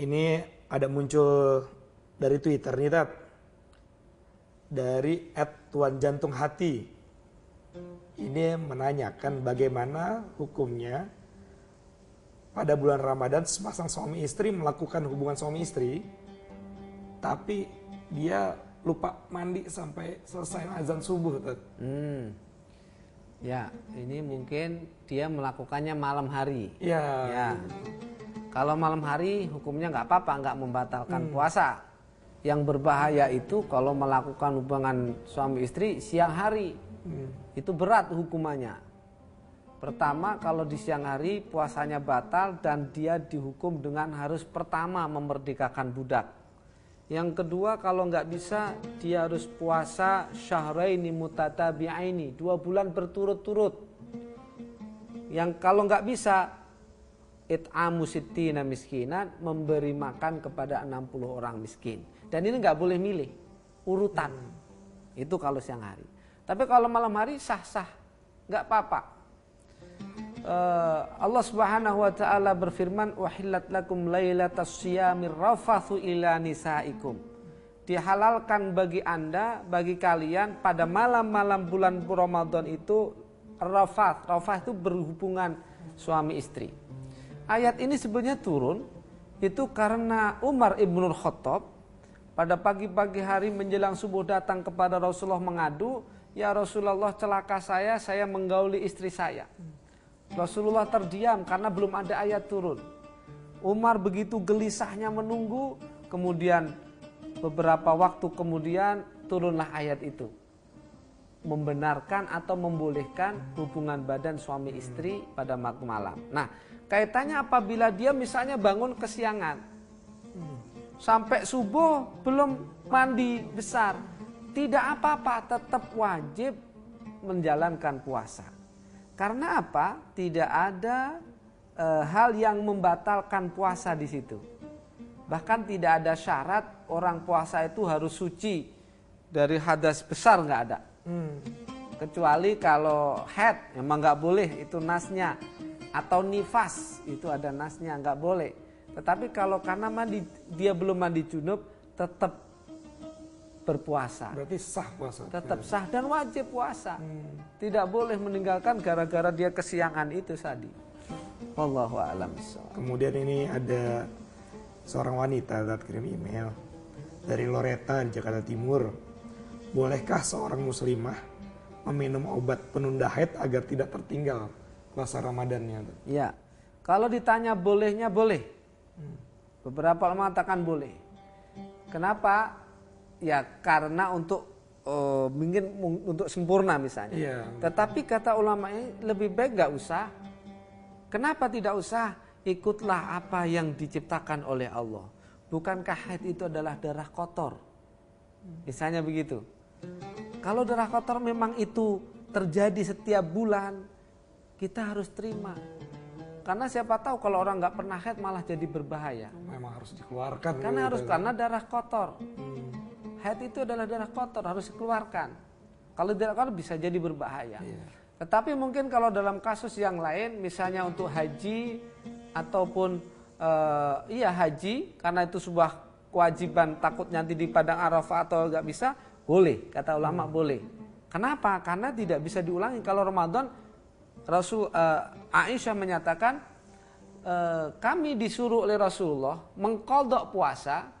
Ini ada muncul dari Twitter nih, Tat. Dari @tuanjantunghati. Ini menanyakan bagaimana hukumnya pada bulan Ramadan sepasang suami istri melakukan hubungan suami istri, tapi dia lupa mandi sampai selesai azan subuh, Tat. Ya, ini mungkin dia melakukannya malam hari. Ya. Kalau malam hari hukumnya nggak apa-apa, nggak membatalkan puasa. Yang berbahaya itu kalau melakukan hubungan suami istri siang hari. Itu berat hukumannya. Pertama, kalau di siang hari puasanya batal dan dia dihukum dengan harus pertama memerdekakan budak. Yang kedua, kalau nggak bisa dia harus puasa syahraini mutatabi'aini, 2 bulan berturut-turut. Yang kalau nggak bisa it'amu sittina miskinan, memberi makan kepada 60 orang miskin. Dan ini nggak boleh milih urutan. Itu kalau siang hari. Tapi kalau malam hari sah-sah, nggak apa-apa. Allah Subhanahu wa taala berfirman, "Uhillat lakum lailatas syiyamir rafathu ila nisaikum." Dihalalkan bagi Anda, bagi kalian pada malam-malam bulan Ramadan itu rafath. Rafath itu berhubungan suami istri. Ayat ini sebenarnya turun itu karena Umar ibnul Khattab pada pagi-pagi hari menjelang subuh datang kepada Rasulullah mengadu, "Ya Rasulullah, celaka saya menggauli istri saya." Rasulullah terdiam karena belum ada ayat turun. Umar begitu gelisahnya menunggu, kemudian beberapa waktu kemudian turunlah ayat itu. Membenarkan atau membolehkan hubungan badan suami istri pada waktu malam. Nah, kaitannya apabila dia misalnya bangun kesiangan, sampai subuh belum mandi besar, tidak apa-apa, tetap wajib menjalankan puasa. Karena apa? Tidak ada hal yang membatalkan puasa di situ. Bahkan tidak ada syarat orang puasa itu harus suci dari hadas besar, nggak ada. Kecuali kalau haid, memang nggak boleh, itu nasnya. Atau nifas, itu ada nasnya, nggak boleh. Tetapi kalau karena dia belum mandi junub, tetap berpuasa. Berarti sah puasa. Tetap sah dan wajib puasa. Tidak boleh meninggalkan gara-gara dia kesiangan itu tadi. Wallahu a'lam bishawab. Kemudian ini ada seorang wanita yang kirim email dari Loreta di Jakarta Timur. Bolehkah seorang muslimah meminum obat penunda haid agar tidak tertinggal puasa Ramadannya? Ya, kalau ditanya bolehnya boleh. Beberapa ulama mengatakan boleh. Kenapa? Ya karena untuk mungkin untuk sempurna misalnya. Iya. Tetapi kata ulama ini lebih baik nggak usah. Kenapa tidak usah? Ikutlah apa yang diciptakan oleh Allah. Bukankah haid itu adalah darah kotor? Misalnya begitu. Kalau darah kotor memang itu terjadi setiap bulan, kita harus terima. Karena siapa tahu kalau orang nggak pernah haid malah jadi berbahaya. Memang harus dikeluarkan. Karena darah kotor. Haid itu adalah darah kotor, harus dikeluarkan. Kalau tidak, kalau bisa jadi berbahaya. Iya. Tetapi mungkin kalau dalam kasus yang lain, misalnya untuk haji ataupun haji, karena itu sebuah kewajiban, takut nanti di padang Arafah atau nggak bisa, boleh. Kata ulama boleh. Kenapa? Karena tidak bisa diulangi. Kalau Ramadan, Aisyah menyatakan, kami disuruh oleh Rasulullah mengqadha puasa,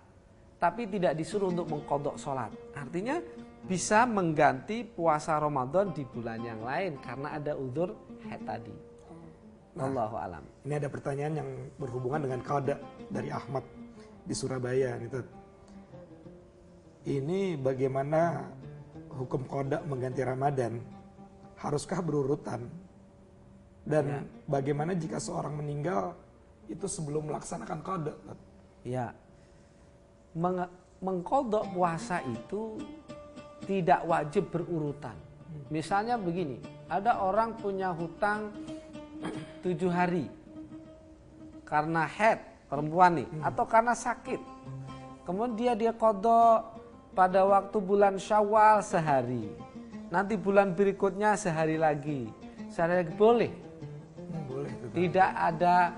tapi tidak disuruh untuk mengqadha sholat. Artinya bisa mengganti puasa Ramadan di bulan yang lain karena ada udzur haid tadi. Wallahu alam. Ini ada pertanyaan yang berhubungan dengan qada dari Ahmad di Surabaya. Ini bagaimana hukum qada mengganti Ramadan? Haruskah berurutan? Dan bagaimana jika seorang meninggal itu sebelum melaksanakan qada? Ya. Mengqadha puasa itu tidak wajib berurutan. Misalnya begini, ada orang punya hutang 7 hari karena haid, perempuan nih, atau karena sakit. Kemudian dia qadha pada waktu bulan Syawal sehari. Nanti bulan berikutnya sehari lagi. Sehari lagi boleh. Boleh. Tidak ada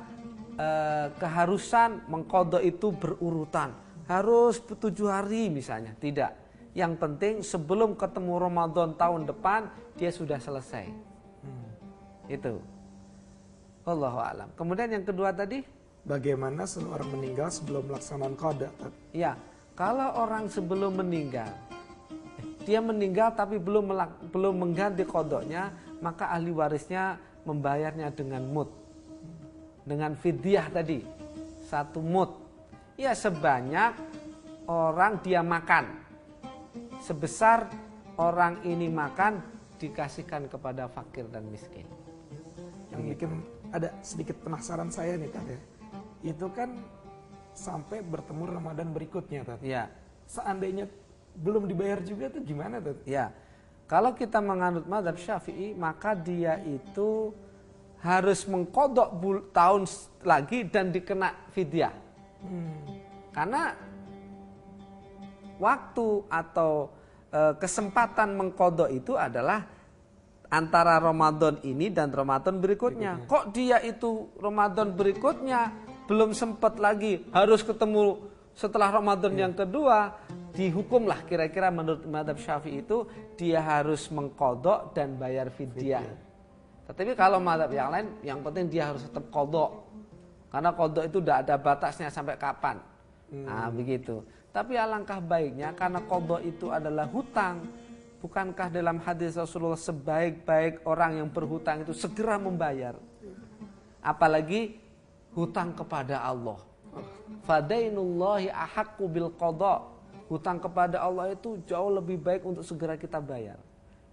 keharusan mengqadha itu berurutan. Harus 7 hari misalnya, tidak. Yang penting sebelum ketemu Ramadan tahun depan dia sudah selesai. Itu. Wallahu a'lam. Kemudian yang kedua tadi, bagaimana seorang meninggal sebelum melaksanakan qada? ya, kalau orang sebelum meninggal, dia meninggal tapi belum mengganti qadanya, maka ahli warisnya membayarnya dengan mud. Dengan fidyah tadi, 1 mud. Ya sebanyak orang dia makan. Sebesar orang ini makan dikasihkan kepada fakir dan miskin. Yang bikin ada sedikit penasaran saya nih Tat ya. Itu kan sampai bertemu Ramadan berikutnya Tat. Ya. Seandainya belum dibayar juga tuh gimana Tat? Ya. Kalau kita menganut mazhab Syafi'i, maka dia itu harus mengqadha tahun lagi dan dikena fidyah. Karena waktu atau kesempatan mengqadha itu adalah antara Ramadan ini dan Ramadan berikutnya. Kok dia itu Ramadan berikutnya belum sempat lagi, harus ketemu setelah Ramadan yang kedua, dihukumlah kira-kira menurut mazhab Syafi'i itu dia harus mengqadha dan bayar fidyah. Tetapi kalau mazhab yang lain, yang penting dia harus tetap qadha. Karena qadha itu tidak ada batasnya sampai kapan. Nah begitu. Tapi alangkah baiknya karena qadha itu adalah hutang. Bukankah dalam hadis Rasulullah sebaik-baik orang yang berhutang itu segera membayar? Apalagi hutang kepada Allah. Fadainullahi ahaqqu bil qadha. Hutang kepada Allah itu jauh lebih baik untuk segera kita bayar.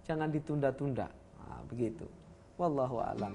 Jangan ditunda-tunda. Nah, begitu. Wallahu a'lam.